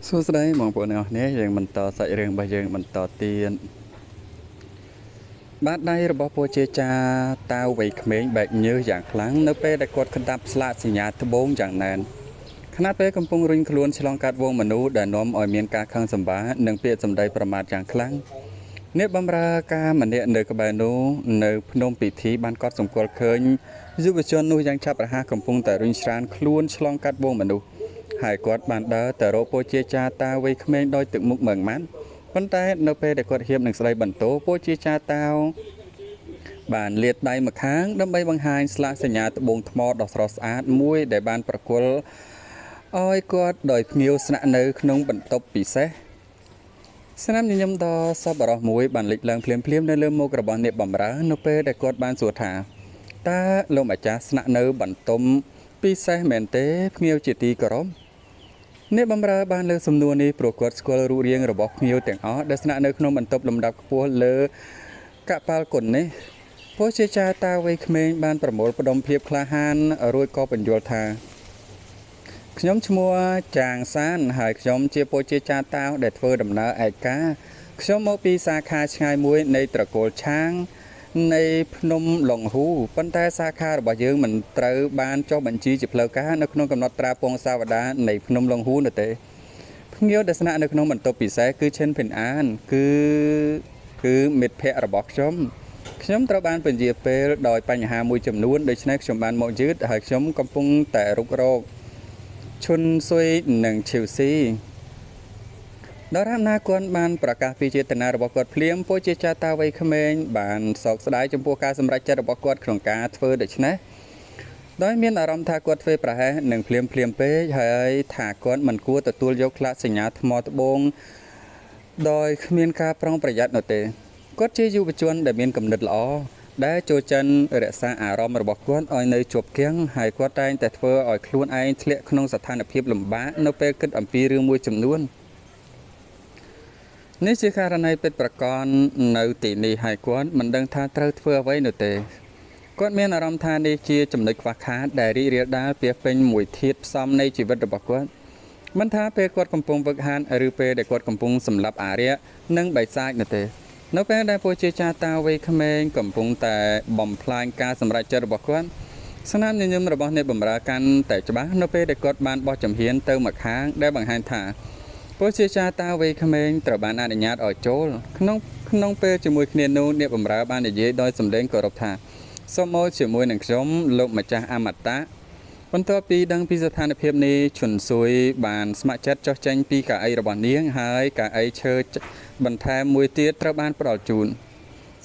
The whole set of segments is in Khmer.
សួស្តីបងប្អូនទាំងអស់គ្នាយើងបន្តសាច់រឿងរបស់យើងបន្តទៀតបាតដៃរបស់ពួកជាចាតាវវ័យក្មេងបែកញើសយ៉ាងខ្លាំងនៅពេលដែលគាត់ក្តាប់ស្លាកសញ្ញាត្បូងយ៉ាងណែនខណៈពេលកំពុងរុញខ្លួនឆ្លងកាត់វងមនុស្សដែលនាំឲ្យមានការខឹងសម្បារនិងពាក្យសម្ដីប្រមាថយ៉ាងខ្លាំងអ្នកបម្រើការម្នាក់នៅក្បែរនោះនៅភ្នំពិធីបានកត់សម្គាល់ឃើញយុវជននោះយ៉ាងឆាប់រហ័សកំពុងតែរុញច្រានខ្លួនឆ្លងកាត់វងមនុស្សហើយគាត់បានដើរទៅរកពួកជាចាតាវ័យក្មេងដោយទឹកមុខមើងម៉ាត់ប៉ុន្តែនៅពេលដែលគាត់ហៀបនឹងស្ដីបន្ទោពួកជាចាតាវបានលាតដៃម្ខាងដើម្បីបង្ហាញស្លាកសញ្ញាត្បូងថ្មដ៏ស្រស់ស្អាតមួយដែលបានប្រគល់ឲ្យគាត់ដោយភ្ញៀវស្នាក់នៅក្នុងបន្ទប់ពិសេសស្នាមញញឹមដ៏សប្បុរសមួយបានលេចឡើងភ្លាមៗនៅលើមុខរបស់អ្នកបម្រើនៅពេលដែលគាត់បានសួរថាតើលោកម្ចាស់ស្នាក់នៅបន្ទប់ពិសេសមែនទេភ្ញៀវជាទីគោរពអ្នកបម្រើបានលើសំណួរនេះព្រោះគាត់ស្គាល់រូបរាងរបស់ភ្ញៀវទាំងអស់ដែលស្នាក់នៅក្នុងបន្ទប់លំដាប់ខ្ពស់លើកប៉ាល់គុណនេះពួកជាចាតាវ័យក្មេងបានប្រមូលផ្ដុំភាពក្លាហានរួចក៏បញ្យល់ថាខ្ញុំឈ្មោះចាងសានហើយខ្ញុំជាពួកជាចាតាវដែលធ្វើដំណើរឯកាខ្ញុំមកពីសាខាឆ្ងាយមួយនៃត្រកូលឆាងនៃភ្នំឡុងហ៊ូប៉ុន្តែសាខារបស់យើងមិនត្រូវបានចុះបញ្ជីជាផ្លូវការនៅក្នុងកំណត់ត្រាពងសាវតានៃភ្នំឡុងហ៊ូនោះទេភ្ញៀវដែលស្នាក់នៅក្នុងបន្ទប់ពិសេសគឺឈិនភិនអានគឺមិត្តភ័ក្តិរបស់ខ្ញុំត្រូវបានពន្យាពេលដោយបញ្ហាមួយចំនួនដូច្នេះខ្ញុំបានមកយឺតហើយខ្ញុំកំពុងតែរុករកឈុនស៊ុយនិងឈីវស៊ីដរាបណាគាត់បានប្រកាសពីចេតនារបស់គាត់ភ្លាមពួកជាចាតាវ័យក្មេងបានសោកស្ដាយចំពោះការសម្រេចចិត្តរបស់គាត់ក្នុងការធ្វើដូច្នេះដោយមានអារម្មណ៍ថាគាត់ធ្វើប្រហែសនិងភ្លាមពេកហើយថាគាត់មិនគួរទទួលយកផ្លាកសញ្ញាថ្មត្បូងដោយគ្មានការប្រុងប្រយ័ត្ននោះទេគាត់ជាយុវជនដែលមានគំនិតល្អដែលចូលចិនរក្សាអារម្មណ៍របស់គាត់ឲ្យនៅជាប់គាំងហើយគាត់តែងតែធ្វើឲ្យខ្លួនឯងធ្លាក់ក្នុងស្ថានភាពលំបាកនៅពេលគិតអំពីរឿងមួយចំនួននេះជាករណីពិតប្រាកដនៅទីនេះហើយគាត់មិនដឹងថាត្រូវធ្វើអ្វីនោះទេគាត់មានអារម្មណ៍ថានេះជាចំណុចខ្វះខាតដែលរីករាលដាលពាសពេញមួយធាតុផ្សំនៃជីវិតរបស់គាត់មិនថាពេលគាត់កំពុងវឹកហាត់ឬពេលដែលគាត់កំពុងសម្លាប់អារក្សនិងបិសាចនោះទេនៅពេលដែលពួកជាចាតាវ័យក្មេងកំពុងតែបំផ្លាញការសម្រេចចិត្តរបស់គាត់ស្នាមញញឹមរបស់អ្នកបម្រើកាន់តែច្បាស់នៅពេលដែលគាត់បានបោះចំហៀនទៅម្ខាងដែលបង្ហាញថាពួកជាចាតាវ័យក្មេងត្រូវបានអនុញ្ញាតឲ្យចូលក្នុងពេលជាមួយគ្នានោះអ្នកបម្រើបាននិយាយដោយសម្លេងគោរពថាសូមមកជាមួយនឹងខ្ញុំលោកម្ចាស់អមតៈបន្ទាប់ពីដឹងពីស្ថានភាពនេះឈុនស៊ុយបានស្ម័គ្រចិត្តចុះចេញពីកៅអីរបស់នាងហើយកៅអីឈើបន្ថែមមួយទៀតត្រូវបានផ្ដល់ជូន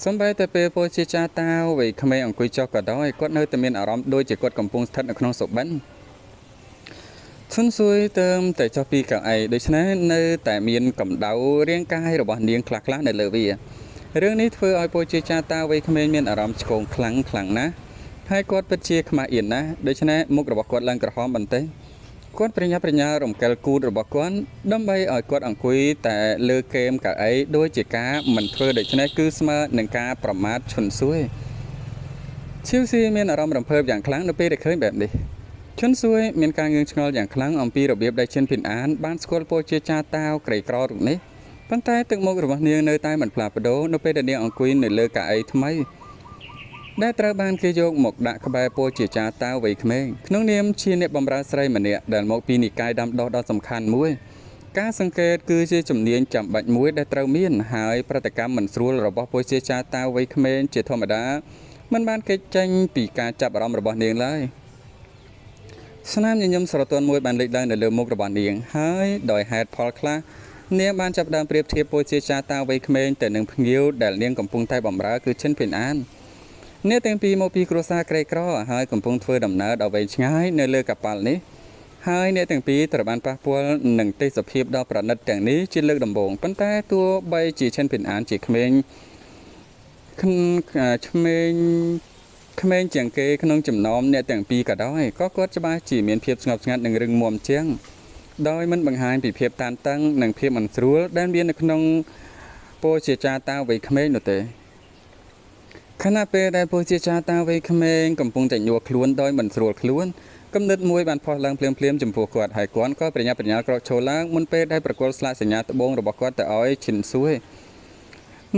សម្បីតែពេលពលជាចាតាវ័យក្មេងអង្គុយចុះក៏ដោយគាត់នៅតែមានអារម្មណ៍ដូចជាគាត់កំពុងស្ថិតនៅក្នុងសុបិនឈុនស៊ុយទៅតែចុះពីកៅអីដូច្នេះនៅតែមានកម្ដៅរាងកាយរបស់នាងខ្លះៗនៅលើវារឿងនេះធ្វើឲ្យពលជាចាតាវ័យក្មេងមានអារម្មណ៍ឆ្កងខ្លាំងណាស់ហើយគាត់ពិតជាខ្មាស់អៀនណាស់ដូច្នេះមុខរបស់គាត់ឡើងក្រហមបន្តិចគាត់ប្រញាប់ប្រញាល់រំកិលគូតរបស់គាត់ដើម្បីឲ្យគាត់អង្គុយតែលើគែមកៅអីដូចជាការមិនធ្វើដូច្នេះគឺស្មើនឹងការប្រមាថឈុនស៊ុយឈីវស៊ីមានអារម្មណ៍រំភើបយ៉ាងខ្លាំងនៅពេលដែលឃើញបែបនេះឈុនស៊ុយមានការងឿងឆ្ងល់យ៉ាងខ្លាំងអំពីរបៀបដែលឈិនភិនអានបានស្គាល់ពលជាចាតាវក្រីក្ររូបនេះប៉ុន្តែទឹកមុខរបស់នាងនៅតែមិនផ្លាស់ប្ដូរនៅពេលដែលនាងអង្គុយនៅលើកៅអីថ្មីដែលត្រូវបានគេយកមកដាក់ក្បែរពលជាចាតាវវ័យក្មេងក្នុងនាមជាអ្នកបម្រើស្រីម្នាក់ដែលមកពីនិកាយដាំដុះដ៏សំខាន់មួយការសង្កេតគឺជាជំនាញចាំបាច់មួយដែលត្រូវមានហើយប្រតិកម្មមិនស្រួលរបស់ពលជាចាតាវវ័យក្មេងជាធម្មតាមិនបានគេចចេញពីការចាប់អារម្មណ៍របស់នាងឡើយស្នាមញញឹមស្រទន់មួយបានលេចឡើងនៅលើមុខរបស់នាងហើយដោយហេតុផលខ្លះនាងបានចាប់ផ្ដើមប្រៀបធៀបពលជាចាតាវវ័យក្មេងទៅនឹងភ្ញៀវដែលនាងកំពុងតែបម្រើគឺឈិនភិនអានអ្នកទាំងពីរមកពីគ្រួសារក្រីក្រហើយកំពុងធ្វើដំណើរដល់វែងឆ្ងាយនៅលើកប៉ាល់នេះហើយអ្នកទាំងពីរត្រូវបានប៉ះពាល់នឹងទេសភាពដ៏ប្រណិតទាំងនេះជាលើកដំបូងប៉ុន្តែទោះបីជាឈិនភិនអានជាក្មេងជាងគេក្នុងចំណោមអ្នកទាំងពីរក៏ដោយក៏គាត់ច្បាស់ជាមានភាពស្ងប់ស្ងាត់និងរឹងមាំជាងដោយមិនបង្ហាញពីភាពតានតឹងនិងភាពមិនស្រួលដែលមាននៅក្នុងពលជាចាតាវ័យក្មេងនោះទេខណៈពេលដែលពលជាចាតាវ័យក្មេងកំពុងតែញ័រខ្លួនដោយមិនស្រួលខ្លួនក៏ កំណត់មួយបានផុសឡើងភ្លាមចំពោះគាត់ហើយគាត់ក៏ប្រញាប់ប្រញាល់ក្រោកឈរឡើងមុនពេលដែលប្រគល់ស្លាកសញ្ញាត្បូងរបស់គាត់ទៅឲ្យឈិនស៊ួយ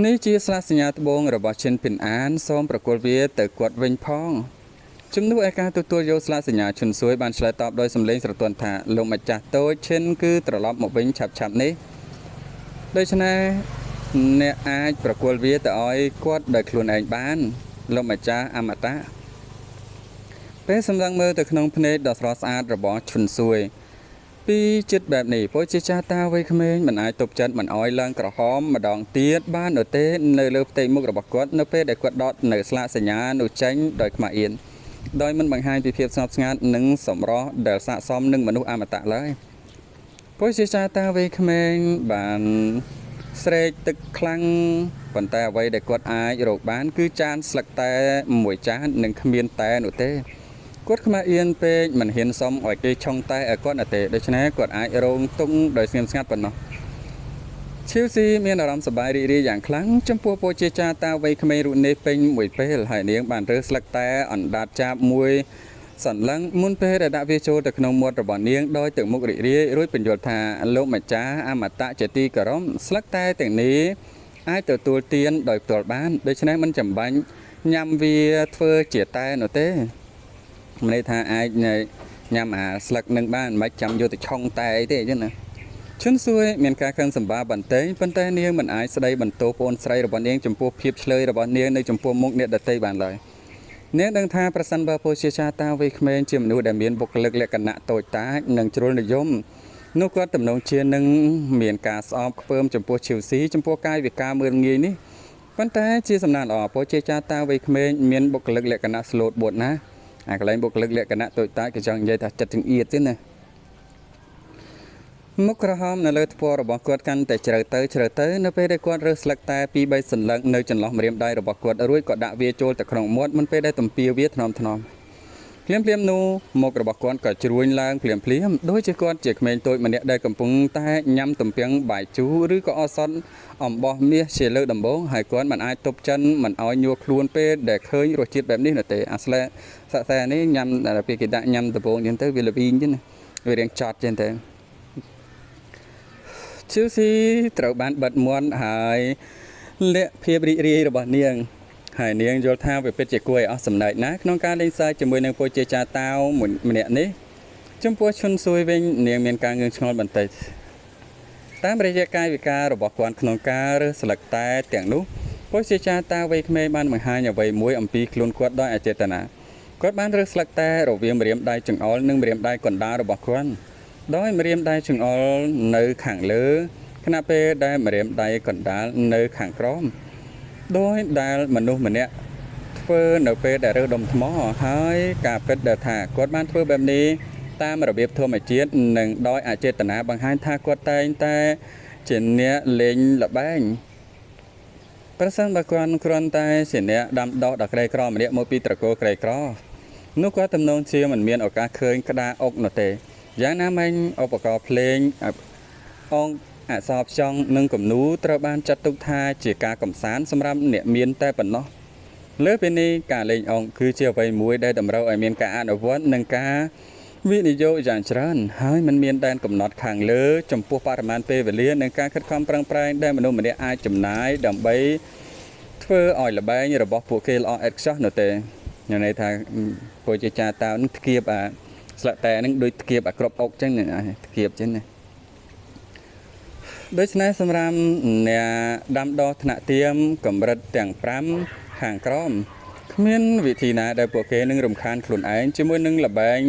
នេះជាស្លាកសញ្ញាត្បូងរបស់ឈិនពីនអានសូមប្រគល់វាទៅគាត់វិញផងជំនួសឲ្យការទទួលយកស្លាកសញ្ញាឈិនស៊ួយបានឆ្លើយតបដោយសំឡេងស្រទន់ថាលោកម្ចាស់តូចឈិនគឺត្រឡប់មកវិញឆាប់ៗនេះដូច្នេះអ្នកអាចប្រគល់វាទៅឲ្យគាត់ដោយខ្លួនឯងបានលោកម្ចាស់អមតៈពេលសម្លឹងមើលទៅក្នុងភ្នែកដ៏ស្រស់ស្អាតរបស់ឈុនស៊ួយពីចិត្តបែបនេះពលជាចាស់តាវ័យក្មេងមិនអាចទប់ចិត្តមិនអោយឡើងក្រហមម្ដងទៀតបាននោះទេនៅលើផ្ទៃមុខរបស់គាត់នៅពេលដែលគាត់ដកនៅស្លាកសញ្ញានោះចេញដោយខ្មាស់អៀនដោយមិនបង្ហាញពីភាពស្ងប់ស្ងាត់និងសម្រស់ដែលស័ក្តិសមនឹងមនុស្សអមតៈឡើយពលជាចាស់តាវ័យក្មេងបានស្រែកទឹកខ្លាំងប៉ុន្តែអ្វីដែលគាត់អាចរកបានគឺចានស្លឹកតែមួយចាននិងគ្មានតែនោះទេគាត់ខ្មាស់អៀនពេកមិនហ៊ានសុំឲ្យគេឆុងតែឲ្យគាត់ទេដូច្នេះគាត់អាចរងទុំដោយស្ងៀមស្ងាត់ប៉ុណ្ណោះឈីវស៊ីមានអារម្មណ៍សប្បាយរីករាយយ៉ាងខ្លាំងចំពោះពលជាចាតាវ័យក្មេងរូបនេះពេញមួយពេលហើយនាងបានរើសស្លឹកតែអណ្ដាតចាបមួយសន្លឹងមុនពេលដែលដាក់វាចូលទៅក្នុងមាត់របស់នាងដោយទឹកមុខរីករាយរួចបញ្យល់ថាលោកម្ចាស់អមតៈជាទីគោរពស្លឹកតែទាំងនេះអាចទទួលទានដោយផ្ទាល់បានដូច្នេះមិនចាំបាច់ញ៉ាំវាធ្វើជាតែនោះទេមិនន័យថាអាចញ៉ាំអាស្លឹកនឹងបានមិនចាំយកទៅឆុងតែអីទេអញ្ចឹងណាឈុនស៊ួយមានការខឹងសម្បាបន្តិចប៉ុន្តែនាងមិនអាចស្ដីបន្ទោសប្អូនស្រីរបស់នាងចំពោះភាពឆ្លើយរបស់នាងនៅចំពោះមុខអ្នកដទៃបានឡើយនាងដឹងថាប្រសិនបើពលជាចាតាវ័យក្មេងជាមនុស្សដែលមានបុគ្គលិកលក្ខណៈតូចតាចនិងជ្រុលនិយមនោះគាត់ទំនងជានឹងមានការស្អប់ខ្ពើមចំពោះឈីវស៊ីចំពោះកាយវិការមើលងាយនេះប៉ុន្តែជាសំណាងល្អពលជាចាតាវ័យក្មេងមានបុគ្គលិកលក្ខណៈស្លូតបួតណាអាកន្លែងបុគ្គលិកលក្ខណៈតូចតាចក៏ចង់និយាយថាចិត្តចង្អៀតទេណាមុខក្រហមនៅលើថ្ពាល់របស់គាត់កាន់តែជ្រៅទៅនៅពេលដែលគាត់រើសស្លឹកតែ 2-3 សន្លឹកនៅចន្លោះម្រាមដៃរបស់គាត់រួចក៏ដាក់វាចូលទៅក្នុងមាត់មុនពេលដែលទំពាវាថ្នមភ្លាមនោះមុខរបស់គាត់ក៏ជ្រួញឡើងភ្លាមដូចជាគាត់ជាក្មេងតូចម្នាក់ដែលកំពុងតែញ៉ាំទំពាំងបាយជូរឬក៏អសត់អំបោះមាសជាលើកដំបូងហើយគាត់មិនអាចទប់ចិនមិនឲ្យញ័រខ្លួនពេលដែលឃើញរសជាតិបែបនេះនោះទេអាស្លែសាក់តែនេះញ៉ាំដល់ពេលគេដាក់ញ៉ាំដំបូងចឹងទៅវាល្វីងចឹងណាវារៀងចត់ចឹងទៅឈឺស៊ីត្រូវបានបិទមាត់ហើយលាក់ភាពរីករាយរបស់នាងហើយនាងយល់ថាវាពិតជាគួរឲ្យអស់សម្ដេចណាក្នុងការលេងសើចជាមួយនឹងពលជាចាតាវម្នាក់នេះចំពោះឈុនស៊ួយវិញនាងមានការងឿងឆ្ងល់បន្តិចតាមរយៈកាយវិការរបស់គាត់ក្នុងការរើសស្លឹកតែទាំងនោះពលជាចាតាវ័យក្មេងបានបង្ហាញអ្វីមួយអំពីខ្លួនគាត់ដោយអចេតនាគាត់បានរើសស្លឹកតែរវាងម្រាមដៃចង្អុលនិងម្រាមដៃកណ្ដាលរបស់គាត់ដោយម្រាមដៃចង្អុលនៅខាងលើខណៈពេលដែលម្រាមដៃកណ្ដាលនៅខាងក្រោមដោយដែលមនុស្សម្នាក់ធ្វើនៅពេលដែលរើសដុំថ្មហើយការពិតដែលថាគាត់បានធ្វើបែបនេះតាមរបៀបធម្មជាតិនិងដោយអចេតនាបង្ហាញថាគាត់តែងតែជាអ្នកលេងល្បែងប្រសិនបើគាត់គ្រាន់តែជាអ្នកដាំដុះដ៏ក្រីក្រម្នាក់មកពីត្រកូលក្រីក្រនោះគាត់ទំនងជាមិនមានឱកាសឃើញក្តារអុកនោះទេយ៉ាងណាមិញឧបករណ៍ភ្លេងអង្គអសរផ្ចង់និងគំនូត្រូវបានចាត់ទុកថាជាការកំសាន្តសម្រាប់អ្នកមានតែប៉ុណ្ណោះលើពីនេះការលេងអង្គគឺជាអ្វីមួយដែលតម្រូវឲ្យមានការអនុវត្តនិងការវិនិយោគយ៉ាងច្រើនហើយมันមានដែនកំណត់ខាងលើចំពោះបរិមាណពេលវេលានិងការខិតខំប្រឹងប្រែងដែលមនុស្សម្នាក់អាចចំណាយដើម្បីធ្វើឲ្យល្បែងរបស់ពួកគេល្អឥតខ្ចោះនោះទេមានន័យថាពលជាចាតាវនឹងធ្គាបអាស្លឹកតែនឹងដូចធ្គាបអាក្របអុកចឹងធ្គាបចឹងណាដូច្នេះសម្រាប់អ្នកដាំដុះថ្នាក់ទៀមកម្រិតទាំង5ខាងក្រោមគ្មានវិធីណាដែលពួកគេនឹងរំខានខ្លួនឯងជាមួយនឹងល្បែង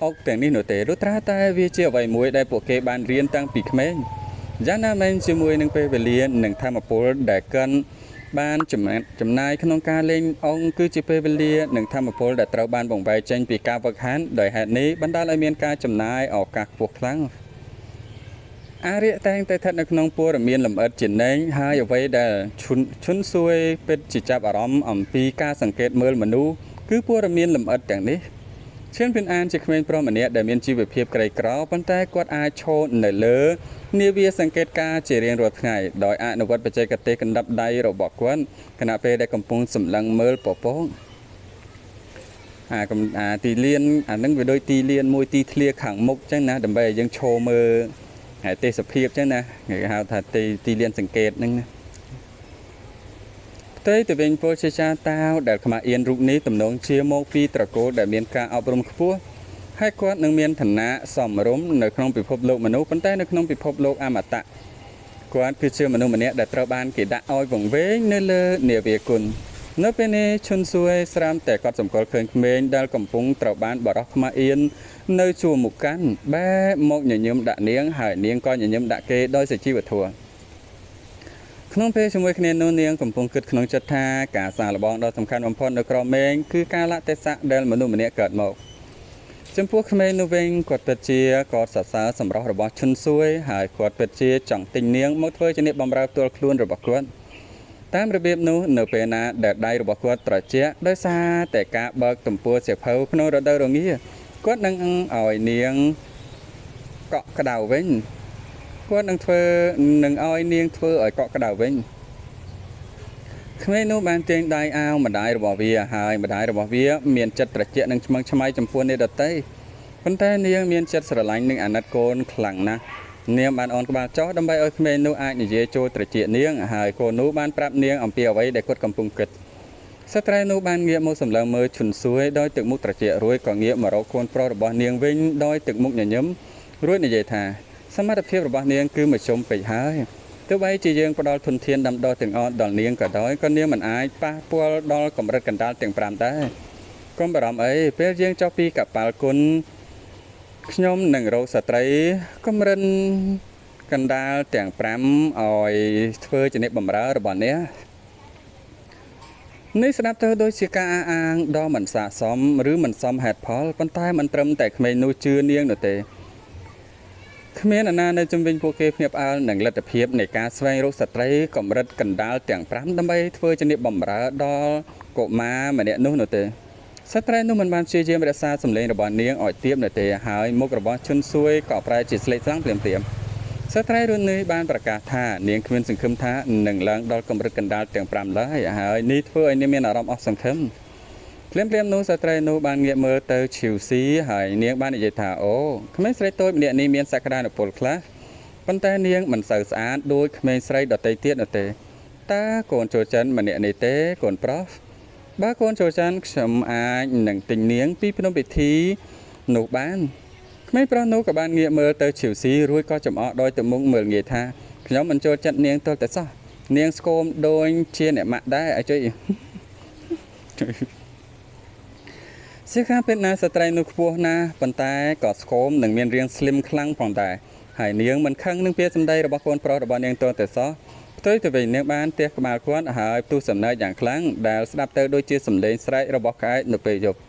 អុកទាំងនេះនោះទេលុះត្រាតែវាជាអ្វីមួយដែលពួកគេបានរៀនតាំងពីក្មេងយ៉ាងណាមិញជាមួយនឹងពេលវេលានិងធម៌ពលដែលកាន់បានចំណាយក្នុងការលេងអង្គគឺជាពេលវេលានិងធម៌ពលដែលត្រូវបានបង្វែរចេញពីការវឹកហាត់ដោយហេតុនេះបណ្ដាលឲ្យមានការចំណាយឱកាសខ្ពស់ខ្លាំងអារិយតែងតែស្ថិតនៅក្នុងព័ត៌មានលម្អិតជានិញហើយអ្វីដែលឈុនស៊ួយពិតជាចាប់អារម្មណ៍អំពីការសង្កេតមើលមនុស្សគឺព័ត៌មានលម្អិតទាំងនេះឈិនពីនអានជាក្មេងប្រុសម្នាក់ដែលមានជីវភាពក្រីក្រប៉ុន្តែគាត់អាចឈរនៅលើនាវាសង្កេតការជារៀងរាល់ថ្ងៃដោយអនុវត្តបច្ចេកទេសកណ្ដាប់ដៃរបស់គាត់ខណៈពេលដែលកំពុងសម្លឹងមើលពពក ទីលានអានឹងវាដូចទីលានមួយទីធ្លាខាងមុខចឹងណាដើម្បីឲ្យយើងឈរមើលហើយទេសភាពចឹងណាគេហៅថាទីលានសង្កេតហ្នឹងណាផ្ទុយទៅវិញពលជាចាតាវដែលខ្មាស់អៀនរូបនេះទំនងជាមកពីត្រកូលដែលមានការអប់រំខ្ពស់ហើយគាត់នឹងមានឋានៈសមរម្យនៅក្នុងពិភពលោកមនុស្សប៉ុន្តែនៅក្នុងពិភពលោកអមតៈគាត់គឺជាមនុស្សម្នាក់ដែលត្រូវបានគេដាក់ឲ្យវង្វេងនៅលើនាវាគុណនៅពេលនេះឈុនសួយស្រាមតែគាត់សម្គាល់ឃើញក្មេងដែលកំពុងត្រូវបានបរោះខ្មាស់អៀននៅជួរមុខកាន់បែរមកញញឹមដាក់នាងហើយនាងក៏ញញឹមដាក់គេដោយសេចក្ដីធម៌ក្នុងពេលជាមួយគ្នានោះនាងកំពុងគិតក្នុងចិត្តថាការសាកល្បងដ៏សំខាន់បំផុតនៅក្រមេងគឺការលៈទេសៈដែលមនុស្សម្នាក់កើតមកចំពោះក្មេងនោះវិញគាត់ពិតជាក៏សរសើរសម្រស់របស់ឈុនសួយហើយគាត់ពិតជាចង់ទិញនាងមកធ្វើជាអ្នកបម្រើផ្ទាល់ខ្លួនរបស់គាត់តាមរបៀបនោះនៅពេលណាដែលដៃរបស់គាត់ត្រជាក់ដោយសារតែការបើកទំព័រសៀវភៅក្នុងរដូវរងាគាត់នឹងឲ្យនាងកក់ក្ដៅវិញគាត់នឹងឲ្យនាងធ្វើឲ្យកក់ក្ដៅវិញក្មេងនោះបានទាញដៃអាវម្ដាយរបស់វាហើយម្ដាយរបស់វាមានចិត្តត្រជាក់និងឆ្មឹងឆ្មៃចំពោះអ្នកដទៃប៉ុន្តែនាងមានចិត្តស្រឡាញ់និងអាណិតកូនខ្លាំងណាស់នាងបានអោនក្បាលចុះដើម្បីឲ្យក្មេងនោះអាចនិយាយចូលត្រជាក់នាងហើយកូននោះបានប្រាប់នាងអំពីអ្វីដែលគាត់កំពុងគិតស្ត្រីនោះបានងាកមកសម្លឹងមើលឈុនសួយដោយទឹកមុខត្រជាក់រួចក៏ងាកមករកកូនប្រុសរបស់នាងវិញដោយទឹកមុខញញឹមរួចនិយាយថាសមត្ថភាពរបស់នាងគឺមធ្យមពេកហើយទោះបីជាយើងផ្ដល់ធនធានដាំដុះទាំងអស់ដល់នាងក៏ដោយក៏នាងមិនអាចប៉ះពាល់ដល់កម្រិតកណ្ដាលទាំង5ដែរកុំបារម្ភអីពេលយើងចុះពីកប៉ាល់គុណខ្ញុំនឹងរកស្ត្រីកម្រិតកណ្ដាលទាំង5ឲ្យធ្វើជាអ្នកបម្រើរបស់អ្នកនេះស្ដាប់ទៅដូចជាការអះអាងដ៏មិនស័ក្តិសមឬមិនសមហេតុផលប៉ុន្តែមិនត្រឹមតែក្មេងនោះជឿនាងនោះទេគ្មានអ្នកណានៅជំនាញពួកគេភ្ញាក់ផ្អើលនឹងលទ្ធភាពនៃការស្វែងរកស្ត្រីកម្រិតកណ្ដាលទាំង5ដើម្បីធ្វើជាអ្នកបម្រើដល់កុមារម្នាក់នោះទេស្ត្រីនោះមិនបានព្យាយាមរក្សាសម្លេងរបស់នាងឲ្យទាបនោះទេហើយមុខរបស់ឈុនសួយក៏ប្រែជាស្លេកស្លាំងភ្លាមស្ត្រីรุ่นនេះបានប្រកាសថានាងគ្មានសង្ឃឹមថានឹងឡើងដល់កម្រិតកណ្ដាលទាំង5ឡើយហើយនេះធ្វើឲ្យនាងមានអារម្មណ៍អស់សង្ឃឹមភ្លាមនោះស្ត្រីនោះបានងាកមើលទៅឈីវស៊ីហើយនាងបាននិយាយថាអូក្មេងស្រីតូចម្នាក់នេះមានសក្តានុពលខ្លះប៉ុន្តែនាងមិនសូវស្អាតដូចក្មេងស្រីដទៃទៀតនោះទេតើកូនចូលចិនម្នាក់នេះទេកូនប្រុសបើកូនចូលចិនខ្ញុំអាចនឹងទិញនាងពីភ្នំពិធីនោះបានក្មេងប្រុសនោះក៏បានងាកមើលទៅឈីវស៊ីរួចក៏ចំអកដោយទៅមុខមើលងាយថាខ្ញុំមិនចូលចិត្តនាងទល់តែសោះនាងស្គមដូចជាអ្នកម៉ាក់ដែរឲ្យជួយសិក្ខាពេតណាស្ត្រីនោះខ្ពស់ណាស់ប៉ុន្តែក៏ស្គមនិងមានរាងស្លឹមខ្លាំងផងដែរហើយនាងមិនខឹងនឹងពាក្យសម្ដីរបស់កូនប្រុសរបស់នាងទល់តែសោះផ្ទុយទៅវិញនាងបានទះក្បាលគាត់ហើយផ្ទុះសំណើចយ៉ាងខ្លាំងដែលស្ដាប់ទៅដូចជាសំឡេងស្រែករបស់ក្អែកនៅពេលយប់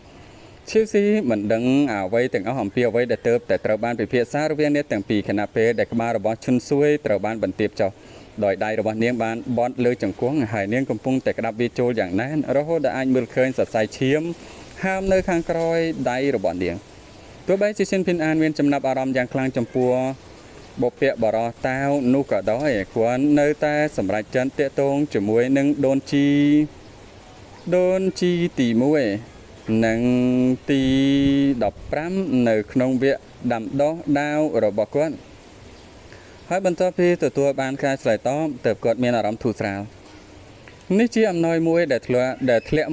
ឈីវស៊ីមិនដឹងអ្វីទាំងអស់អំពីអ្វីដែលតែត្រូវបានពិភាក្សារវាងអ្នកទាំងពីរខណៈពេលដែលក្បាលរបស់ឈុនសួយត្រូវបានបន្ទាបចុះដោយដៃរបស់នាងបានបត់លើជង្គង់ហើយនាងកំពុងតែក្តាប់វាចូលយ៉ាងណែនរហូតដល់អាចមើលឃើញសរសៃឈាមហើមនៅខាងក្រោយដៃរបស់នាងទោះបីជាស៊ិនភីនអានមានចំណាប់អារម្មណ៍យ៉ាងខ្លាំងចំពោះបុព្វបរោះតាវនោះក៏ដោយគាត់នៅតែសម្រេចចិត្តតាក់ទងជាមួយនឹងដូនជីទី1និងទី15នៅក្នុងវគ្គដាំដុះដាវរបស់គាត់ហើយបន្ទាប់ពីទទួលបានការឆ្លើយតបទើបគាត់មានអារម្មណ៍ធូរស្រាលនេះជាអំណោយមួយដែលធ្លាក់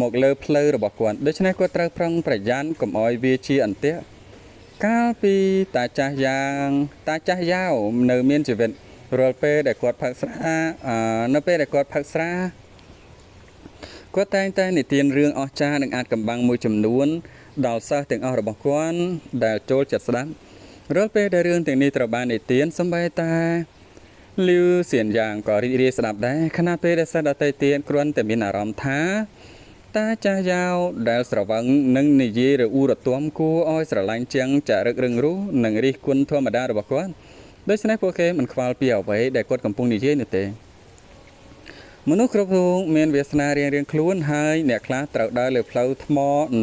មកលើផ្លូវរបស់គាត់ដូច្នេះគាត់ត្រូវប្រុងប្រយ័ត្នកុំឲ្យវាជាអន្ទាក់កាលពីតាចាស់យ៉ាវនៅមានជីវិតរាល់ពេលដែលគាត់ផឹកស្រានៅពេលដែលគាត់ផឹកស្រាគាត់តែងតែនិទានរឿងអស្ចារ្យនិងអាចកំបាំងមួយចំនួនដល់សិស្សទាំងអស់របស់គាត់ដែលចូលចិត្តស្ដាប់រាល់ពេលដែលរឿងទាំងនេះត្រូវបាននិទានសម្បីតែលឺសៀនយ៉ាងក៏រីករាយស្ដាប់ដែរខណៈពេលដែលសិស្សដទៃទៀតគ្រាន់តែមានអារម្មណ៍ថាតាចាស់យ៉ាវដែលស្រវឹងនឹងនិយាយរអ៊ូរទាំគួរឲ្យស្រឡាញ់ជាងចរិតរឹងរូសនិងរិះគន់ធម្មតារបស់គាត់ដូច្នេះពួកគេមិនខ្វល់ពីអ្វីដែលគាត់កំពុងនិយាយនោះទេមនុស្សគ្រប់រូបមានវាសនារៀងៗខ្លួនហើយអ្នកខ្លះត្រូវដើរលើផ្លូវថ្ម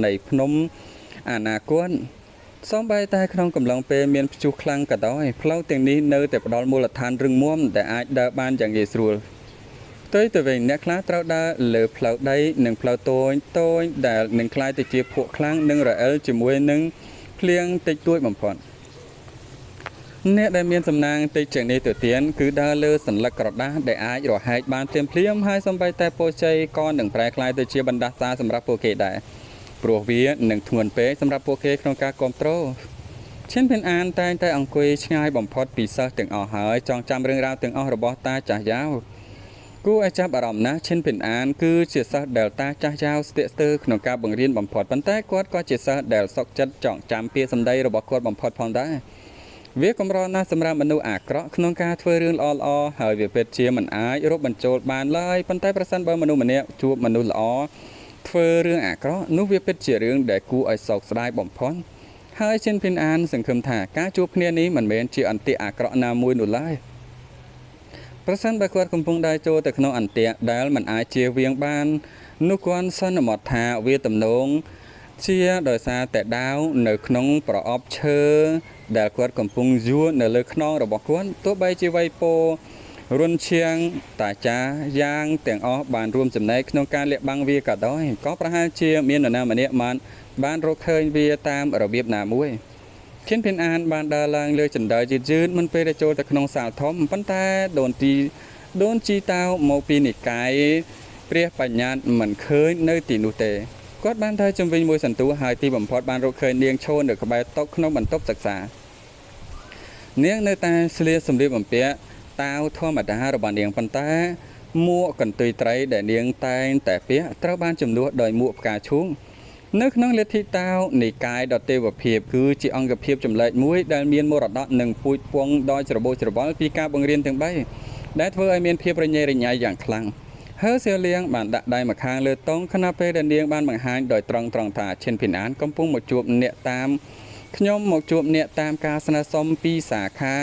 នៃភ្នំអនាគតសូម្បីតែក្នុងកំឡុងពេលមានព្យុះខ្លាំងក៏ដោយផ្លូវទាំងនេះនៅតែផ្ដល់មូលដ្ឋានរឹងមាំដែលអាចដើរបានយ៉ាងងាយស្រួល ទៅវិញអ្នកខ្លះត្រូវដើរលើផ្លូវដីនិងផ្លូវតូចដែលនឹងคล้ายទៅជាភក់ខ្លាំងនិងរអិលជាមួយនឹងភ្លៀងតិចតួចបំផុតអ្នកដែលមានសំណាងតិចជាងនេះទៅទៀតគឺដើរលើសន្លឹកក្រដាសដែលអាចរហែកបានភ្លាមហើយសំបីតែពោជ័យក៏នឹងប្រែក្លាយទៅជាបណ្ដាសាសម្រាប់ពួកគេដែរព្រោះវានឹងធ្ងន់ពេកសម្រាប់ពួកគេក្នុងការគ្រប់គ្រងឈិនភិនអានតែងតែអង្គុយឆ្ងាយបំផុតពីសិស្សទាំងអស់ហើយចងចាំរឿងរ៉ាវទាំងអស់របស់តាចាស់យ៉ាវគួរឲ្យចាប់អារម្មណ៍ណាស់ឈិនភិនអានគឺជាសិស្សដែលតាចាស់យ៉ាវស្ទាក់ស្ទើរក្នុងការបង្រៀនបំផុតប៉ុន្តែគាត់ក៏ជាសិស្សដែលសុខចិត្តចងចាំពាក្យសម្ដីរបស់គាត់បំផុតផងដែរវាកម្រណាស់សម្រាប់មនុស្សអាក្រក់ក្នុងការធ្វើរឿងល្អៗហើយវាពិតជាមិនអាចរាប់បញ្ចូលបានឡើយប៉ុន្តែប្រសិនបើមនុស្សម្នាក់ជួបមនុស្សល្អធ្វើរឿងអាក្រក់នោះវាពិតជារឿងដែលគួរឲ្យសោកស្ដាយបំផុតហើយឈិនភិនអានសង្ឃឹមថាការជួបគ្នានេះមិនមែនជាអន្ទាក់អាក្រក់ណាមួយនោះឡើយប្រសិនបើគាត់កំពុងដើរចូលទៅក្នុងអន្ទាក់ដែលមិនអាចជៀសវាងបាននោះគាត់សន្មតថាវាទំនងជាដោយសារតែដាវនៅក្នុងប្រអប់ឈើដែលគាត់កំពុងយួរនៅលើខ្នងរបស់គាត់ទោះបីជាវ័យពោរុនឈៀងតាចាយ៉ាងទាំងអស់បានរួមចំណែកក្នុងការលាក់បាំងវាក៏ដោយក៏ប្រហែលជាមាននរណាម្នាក់បានរកឃើញវាតាមរបៀបណាមួយឈិនភិនអានបានដើរឡើងលើជណ្ដើរយឺតមុនពេលទៅចូលទៅក្នុងសាលធំប៉ុន្តែដូនជីតាវមកពីនិកាយព្រះបញ្ញត្តិមិនឃើញនៅទីនោះទេគាត់បានដើរជំវិញមួយសន្ទុះហើយទីបំផុតបានរកឃើញនាងឈរនៅក្បែរតុក្នុងបន្ទប់សិក្សានាងនៅតែស្លៀកសម្លៀកបំពាក់តាវធម្មតារបស់នាងប៉ុន្តែមួកកន្ទុយត្រីដែលនាងតែងតែពាក់ត្រូវបានជំនួសដោយមួកផ្កាឈូងនៅក្នុងលទ្ធិតាវនិកាយដទេវភាពគឺជាអង្គភាពចម្លែកមួយដែលមានមរតកនិងពូជពងដោយច្របូកច្របល់ពីការបង្រៀនទាំង3ដែលធ្វើឲ្យមានភាពរញ៉េរញ៉ៃយ៉ាងខ្លាំងហើយសៀវលៀងបានដាក់ដៃម្ខាងលើតុងខណៈពេលដែលនាងបានបង្ហាញដោយត្រង់ថាឈិនភិនអានកំពុងមកជួបអ្នកតាមខ្ញុំមកជួបអ្នកតាមការស្នើសុំពីសាខា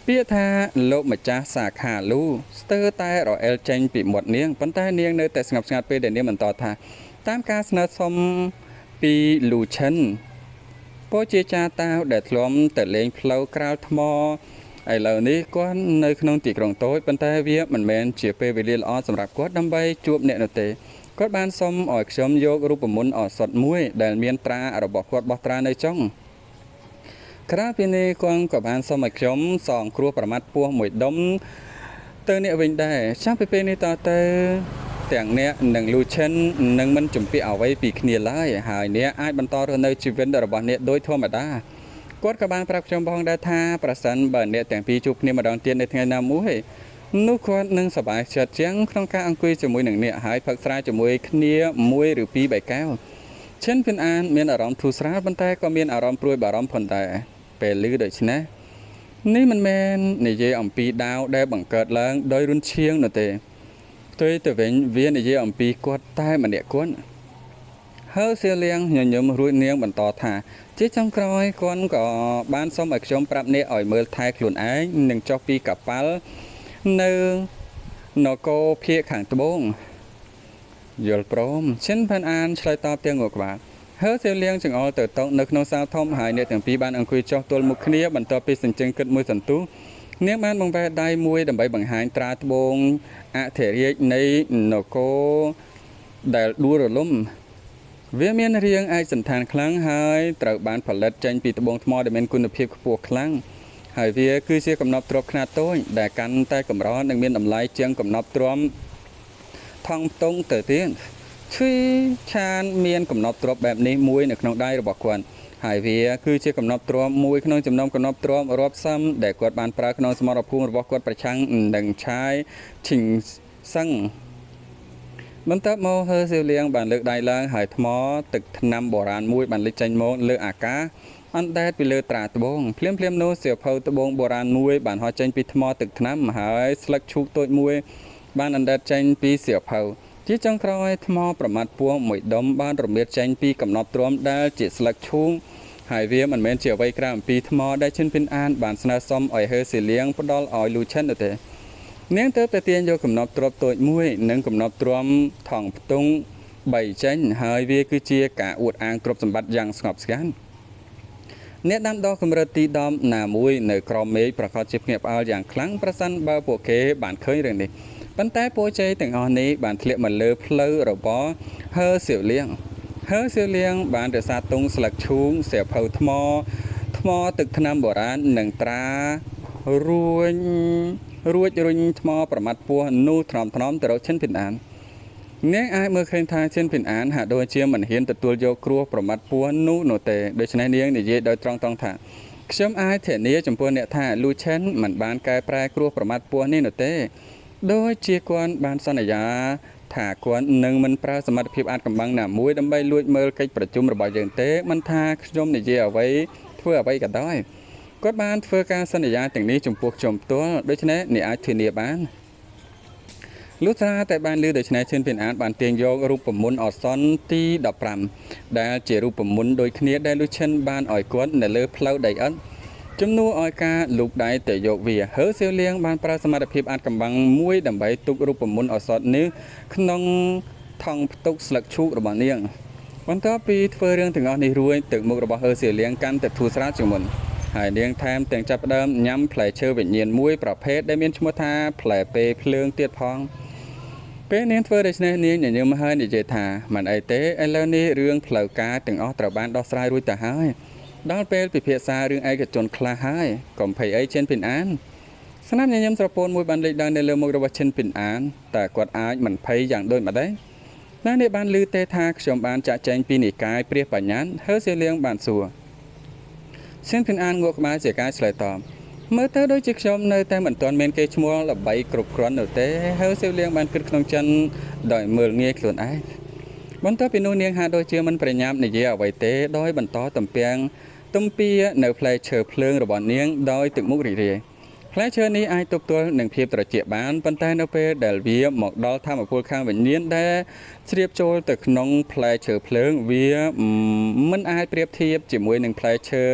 ពាក្យថាលោកម្ចាស់សាខាលូស្ទើរតែរអិលចេញពីមាត់នាងប៉ុន្តែនាងនៅតែស្ងប់ស្ងាត់ពេលដែលនាងបន្តថាតាមការស្នើសុំពីលូឈិនពោជាចាតាវដែលធ្លាប់ទៅលេងផ្លូវក្រាលថ្មឥឡូវនេះគាត់នៅក្នុងទីក្រុងតូចប៉ុន្តែវាមិនមែនជាពេលវេលាល្អសម្រាប់គាត់ដើម្បីជួបអ្នកនោះទេគាត់បានសុំឲ្យខ្ញុំយករូបមន្តឱសថមួយដែលមានត្រារបស់គាត់បោះត្រានៅចុងក្រៅពីនេះគាត់ក៏បានសុំឲ្យខ្ញុំសងគ្រោះប្រមាថពស់មួយដុំទៅអ្នកវិញដែរចាប់ពីពេលនេះតទៅទាំងអ្នកនិងលូឈិននឹងមិនជំពាក់អ្វីពីគ្នាឡើយហើយអ្នកអាចបន្តរស់នៅជីវិតរបស់អ្នកដោយធម្មតាគាត់ក៏បានប្រាប់ខ្ញុំផងដែរថាប្រសិនបើអ្នកទាំងពីរជួបគ្នាម្ដងទៀតនៅថ្ងៃណាមួយនោះគាត់នឹងសប្បាយចិត្តជាងក្នុងការអង្គុយជាមួយនឹងអ្នកហើយផឹកស្រាជាមួយគ្នាមួយឬពីរបែកកែវឈិនភិនអានមានអារម្មណ៍ធូរស្រាលប៉ុន្តែក៏មានអារម្មណ៍ព្រួយបារម្ភផងដែរពេលឮដូច្នេះនេះមិនមែននិយាយអំពីដាវដែលបង្កើតឡើងដោយរុនឈៀងនោះទេផ្ទុយទៅវិញវានិយាយអំពីគាត់តែម្នាក់គាត់ហើយសៀលៀងញញឹមរួចនាងបន្តថាជាចុងក្រោយគាត់ក៏បានសុំឲ្យខ្ញុំប្រាប់អ្នកឲ្យមើលថែខ្លួនឯងនិងចុះពីកប៉ាល់នៅនគរភាគខាងត្បូងយល់ព្រមឈិនផានអានឆ្លើយតបទាំងងក់ក្បាលហើយសៀលៀងចង្អុលទៅតុនៅក្នុងសាលធំហើយអ្នកទាំងពីរបានអង្គុយចុះទល់មុខគ្នាបន្ទាប់ពីសញ្ជឹងគិតមួយសន្ទុះនាងបានបង្វែរដៃមួយដើម្បីបង្ហាញត្រាត្បូងអធិរាជនៃនគរដែលដួលរលំវាមានរាងឯកសណ្ឋានខ្លាំងហើយត្រូវបានផលិតចេញពីត្បូងថ្មដែលមានគុណភាពខ្ពស់ខ្លាំងហើយវាគឺជាកំណប់ទ្រព្យខ្នាតតូចដែលកាន់តែកម្រនិងមានតម្លៃជាងកំណប់ទ្រព្យថង់ផ្ទង់ទៅទៀតឈីឆានមានកំណប់ទ្រព្យបែបនេះមួយនៅក្នុងដៃរបស់គាត់ហើយវាគឺជាកំណប់ទ្រព្យមួយក្នុងចំណោមកំណប់ទ្រព្យរាប់សឹមដែលគាត់បានប្រើក្នុងសមរភូមិរបស់គាត់ប្រឆាំងនឹងឆាយឈីងសឹងបន្ទាប់មកហឺសៀវលៀងបានលើកដៃឡើងហើយថ្មទឹកថ្នាំបុរាណមួយបានលេចចេញមកលើអាកាសអណ្ដែតពីលើត្រាត្បូងភ្លាមនោះសៀវភៅត្បូងបុរាណមួយបានហោះចេញពីថ្មទឹកថ្នាំហើយស្លឹកឈូកតូចមួយបានអណ្ដែតចេញពីសៀវភៅជាចុងក្រោយថ្មប្រមាថពស់មួយដុំបានរមៀតចេញពីកំណប់ទ្រាំដែលជាស្លឹកឈូកហើយវាមិនមែនជាអ្វីក្រៅអំពីថ្មដែលឈិនភិនអានបានស្នើសុំឲ្យហឺសៀលៀងផ្ដល់ឲ្យលូឈិនទេនាងទៅតែទាញយកកំណប់ទ្រព្យតូចមួយនិងកំណប់ទ្រាំថងផ្ទង់3ចេញហើយវាគឺជាការអួតអាងទ្រព្យសម្បត្តិយ៉ាងស្ងប់ស្ងាត់អ្នកដាំដុះកម្រិតទី10ណាមួយនៅក្រោមមេឃប្រកាសជាភ្ញាក់ផ្អើលយ៉ាងខ្លាំងប្រសិនបើពួកគេបានឃើញរឿងនេះ ប៉ុន្តែពរជ័យទាំងអស់នេះបានធ្លាក់មកលើផ្លូវរបស់ហើសៀវលៀងបានរក្សាទង់ស្លឹកឈូងសៀវភៅថ្មទឹកថ្នាំបុរាណនិងត្រារួញរុញថ្មប្រមាត់ពោះនោះថ្នមទៅរកឈិនភិនអាននាងអាចមើលឃើញថាឈិនភិនអានហាក់ដូចជាមិនហ៊ានទទួលយកគ្រោះប្រមាត់ពោះនោះទេដូច្នេះនាងនិយាយដោយត្រង់ថាខ្ញុំអាចធានាចំពោះអ្នកថាលូឆិនមិនបានកែប្រែគ្រោះប្រមាត់ពោះនេះនោះទេដោយជាគាត់បានសន្យាថាគាត់នឹងមិនប្រើសមត្ថភាពអាចកំបាំងណាមួយដើម្បីលួចមើលកិច្ចប្រជុំរបស់យើងទេមិនថាខ្ញុំនិយាយអ្វីធ្វើអ្វីក៏ដោយគាត់បានធ្វើការសន្យាទាំងនេះចំពោះខ្ញុំផ្ទាល់ដូច្នេះអ្នកអាចធានាបានលុះត្រាតែបានលើដូច្នេះឈិនភិនអានបានទាញយករូបមន្តអសន្នទី15ដែលជារូបមន្តដូចគ្នាដែលលូឆិនបានឲ្យគាត់នៅលើផ្លូវដីឥដ្ឋជំនួសឲ្យការលូកដៃទៅយកវាហើសៀវលៀងបានប្រើសមត្ថភាពអាចកំបាំងមួយដើម្បីទុករូបមន្តអសន្ននេះក្នុងថង់ផ្ទុកស្លឹកឈូករបស់នាងបន្ទាប់ពីធ្វើរឿងទាំងអស់នេះរួចទឹកមុខរបស់ហើសៀវលៀងកាន់តែធូរស្រាលជាងមុនហើយនាងថែមទាំងចាប់ផ្ដើមញ៉ាំផ្លែឈើវិញ្ញាណមួយប្រភេទដែលមានឈ្មោះថាផ្លែពេភ្លើងទៀតផងពេលនាងធ្វើដូច្នេះនាងញញឹមហើយនិយាយថាមិនអីទេឥឡូវនេះរឿងផ្លូវការទាំងអស់ត្រូវបានដោះស្រាយរួចទៅហើយដល់ពេលពិភាក្សារឿងឯកជនខ្លះហើយកុំភ័យអីឈិនភិនអានស្នាមញញឹមស្រពោនមួយបានលេចឡើងនៅលើមុខរបស់ឈិនភិនអានតែគាត់អាចមិនភ័យយ៉ាងដូចម្ដេចតែនេះបានឮទេថាខ្ញុំបានចាក់ចែងពីនិកាយព្រះបញ្ញត្តិហើសៀវលៀងបានសួរឈិនភិនអានងក់ក្បាលជាការឆ្លើយតបមើលទៅដូចជាខ្ញុំនៅតែមិនទាន់មានគេឈ្មោះល្បីគ្រប់គ្រាន់នោះទេហើសៀវលៀងបានគិតក្នុងចិនដោយមើលងាយខ្លួនឯងបន្ទាប់ពីនោះនាងហាក់ដូចជាមិនប្រញាប់និយាយអ្វីទេដោយបន្តទំពានៅផ្លែឈើភ្លើងរបស់នាងដោយទឹកមុខរីករាយផ្លែឈើនេះអាចទប់ទល់នឹងភាពត្រជាក់បានប៉ុន្តែនៅពេលដែលវាមកដល់ធម្មពលខាងវិញ្ញាណដែលជ្រាបចូលទៅក្នុងផ្លែឈើភ្លើងវាមិនអាចប្រៀបធៀបជាមួយនឹងផ្លែឈើ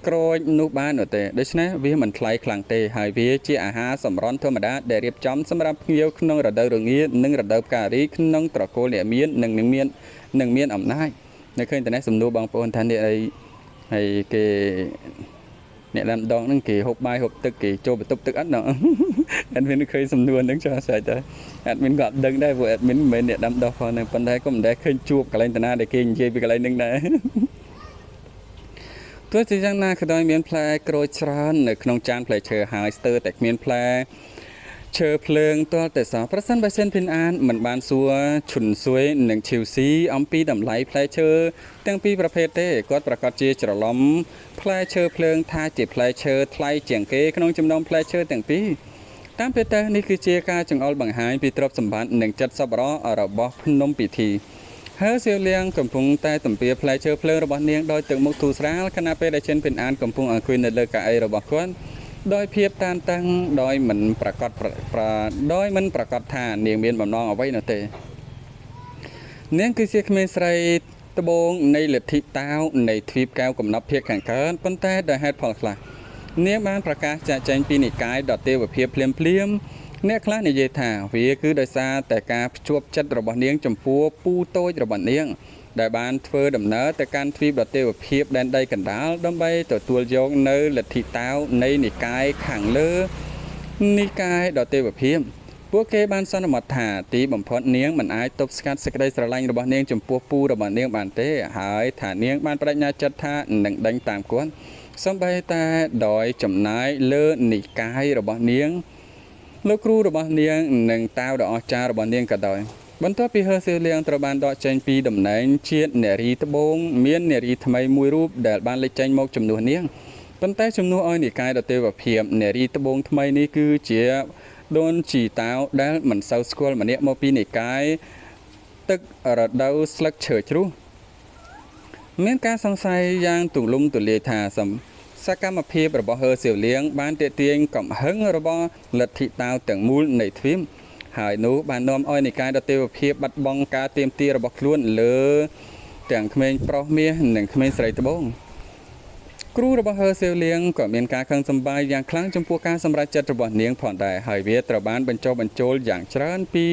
ក្រូចនោះបាននោះទេដូច្នេះវាមិនថ្លៃខ្លាំងទេហើយវាជាអាហារសម្រន់ធម្មតាដែលរៀបចំសម្រាប់ភ្ញៀវក្នុងរដូវរងានិងរដូវផ្ការីក្នុងត្រកូលអ្នកមាននិងមានអំណាចនៅឃើញតែនេះសំណួរបងប្អូនថានេះអីហើយគេអ្នកដាំដងហ្នឹងគេហូបបាយហូបទឹកគេចូលបន្ទប់ទឹកអត់ណ៎អត់មានឃើញសំណួរហ្នឹងចោះស្រេចតែអត់មានក៏អត់ដឹងដែរព្រោះអត់មានមិនមែនអ្នកដាំដុះផងហ្នឹងប៉ុន្តែក៏មិនដែលឃើញជួបកន្លែងតាណាដែលគេនិយាយពីកន្លែងហ្នឹងដែរទោះជាយ៉ាងណាក៏ដោយមានផ្លែក្រូចច្រើននៅក្នុងចានផ្លែឈើហើយស្ទើរតែគ្មានផ្លែឈើភ្លើងទាល់តែសោះប្រសិនបើសិនភិនអានមិនបានសួរឈុនស៊ុយនិងឈីវស៊ីអំពីតម្លៃផ្លែឈើទាំងពីរប្រភេទទេគាត់ប្រកាសជាច្រឡំផ្លែឈើភ្លើងថាជាផ្លែឈើថ្លៃជាងគេក្នុងចំណោមផ្លែឈើទាំងពីរតាមពិតទៅនេះគឺជាការចង្អុលបង្ហាញពីទ្រព្យសម្បត្តិនិងចិត្តសប្បុរសរបស់ភ្នំពិធីហើសៀវលៀងកំពុងតែទំពាផ្លែឈើភ្លើងរបស់នាងដោយទឹកមុខធូរស្រាលខណៈពេលដែលឈិនភិនអានកំពុងអង្គុយនៅលើកៅអីរបស់គាត់ដោយភាពតានតឹងដោយមិនប្រកាសថានាងមានបំណងអ្វីនោះទេនាងគឺជាក្មេងស្រីត្បូងនៃលទ្ធិតាវនៃទ្វីបកែវកំណប់ភៀកខាងកើតប៉ុន្តែដោយហេតុផលខ្លះនាងបានប្រកាសចាក់ចែងពីនិកាយដល់ទេវភាពភ្លាមអ្នកខ្លះនិយាយថាវាគឺដោយសារតែការភ្ជាប់ចិត្តរបស់នាងចំពោះពូតូចរបស់នាងដែលបានធ្វើដំណើរទៅកាន់ទ្វីបដ៏ទេវភាពដែនដីកណ្ដាលដើម្បីទទួលយកនៅលទ្ធិតាវនៃនិកាយខាងលើនិកាយដ៏ទេវភាពពួកគេបានសន្មតថាទីបំផុតនាងមិនអាចទប់ស្កាត់សេចក្តីស្រឡាញ់របស់នាងចំពោះពូរបស់នាងបានទេហើយថានាងបានបដិញ្ញាចិត្តថានឹងដេញតាមគាត់សូម្បីតែដោយចំណាយលើនិកាយរបស់នាងលោកគ្រូរបស់នាងនិងតាវដ៏អស្ចារ្យរបស់នាងក៏ដោយបន្ទាប់ពីហើសៀវលៀងត្រូវបានដកចេញពីតំណែងជាតិនារីត្បូងមាននារីថ្មីមួយរូបដែលបានលេចចេញមកជំនួសនាងប៉ុន្តែជំនួសឲ្យនិកាយដ៏ទេវភាពនារីត្បូងថ្មីនេះគឺជាដូនជីតាវដែលមិនសូវស្គាល់ម្នាក់មកពីនិកាយទឹករដូវស្លឹកឈើជ្រុះមានការសង្ស័យយ៉ាងទូលំទូលាយថាសកម្មភាពរបស់ហើសៀវលៀងបានទាក់ទាញកំហឹងរបស់លទ្ធិតាវទាំងមូលនៃទ្វីបហើយនោះបាននាំឲ្យនិកាយដ៏ទេវភាពបាត់បង់ការទាមទាររបស់ខ្លួនលើទាំងក្មេងប្រុសមាសនិងក្មេងស្រីត្បូងគ្រូរបស់ហើសៀវលៀងក៏មានការខឹងសម្បារយ៉ាងខ្លាំងចំពោះការសម្រេចចិត្តរបស់នាងផងដែរហើយវាត្រូវបានបញ្ចុះបញ្ចូលយ៉ាងច្រើនពី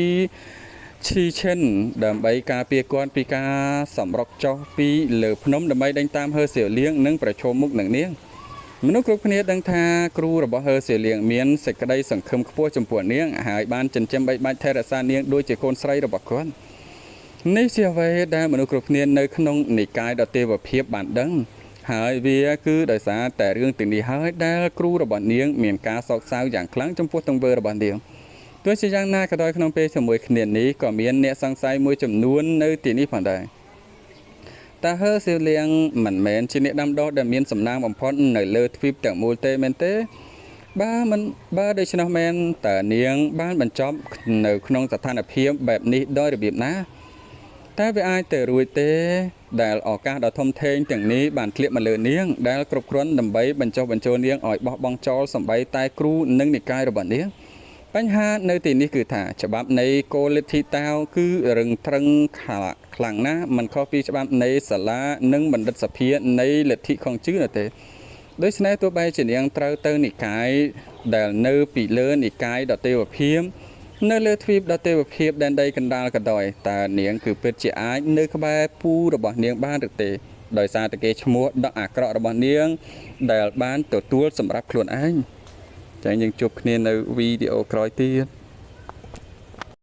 ឈីឈិនដើម្បីការពារគាត់ពីការសម្រុកចុះពីលើភ្នំដើម្បីដេញតាមហើសៀវលៀងនិងប្រឈមមុខនឹងនាង មនុស្សគ្រប់គ្នាដឹងថាគ្រូរបស់ហើសៀលៀងមានសេចក្តីសង្ឃឹមខ្ពស់ចំពោះនាងហើយបានចិញ្ចឹមបីបាច់ថែរក្សានាងដូចជាកូនស្រីរបស់គាត់នេះជាអ្វីដែលមនុស្សគ្រប់គ្នានៅក្នុងនិកាយដទេវភាពបានដឹងហើយវាគឺដោយសារតែរឿងទាំងនេះហើយដែលគ្រូរបស់នាងមានការសោកសៅយ៉ាងខ្លាំងចំពោះទង្វើរបស់នាងទោះជាយ៉ាងណាក៏ដោយក្នុងពេលជាមួយគ្នានេះក៏មានអ្នកសង្ស័យមួយចំនួននៅទីនេះផងដែរតើហើសៀលៀងមិនមែនជាអ្នកដាំដុះដែលមានសំណាងបំផុតនៅលើទ្វីបទាំងមូលទេមែនទេបើដូច្នោះមែនតើនាងបានបញ្ចប់នៅក្នុងស្ថានភាពបែបនេះដោយរបៀបណាតែវាអាចទៅរួចទេដែលឱកាសដ៏ធំធេងទាំងនេះបានធ្លាក់មកលើនាងដែលគ្រប់គ្រាន់ដើម្បីបញ្ចុះបញ្ចូលនាងឲ្យបោះបង់ចោលសម្បីតែគ្រូនិងនិកាយរបស់នាងបញ្ហានៅទីនេះគឺថាច្បាប់នៃគោលលទ្ធិតាវគឺរឹងត្រឹងខ្លាំងណាស់មិនខុសពីច្បាប់នៃសាលានិងបណ្ឌិតសភានៃលទ្ធិខុងជឿនោះទេដូច្នេះទោះបីជានាងត្រូវទៅនិកាយដែលនៅពីលើនិកាយដទេវភាពនៅលើទ្វីបដទេវភាពដែនដីកណ្ដាលក៏ដោយតើនាងគឺពិតជាអាចនៅក្បែរពូរបស់នាងបានឬទេដោយសារតែគេឈ្មោះដ៏អាក្រក់របស់នាងដែលបានទទួលសម្រាប់ខ្លួនឯងចា៎យើងជួបគ្នានៅវីដេអូក្រោយទៀត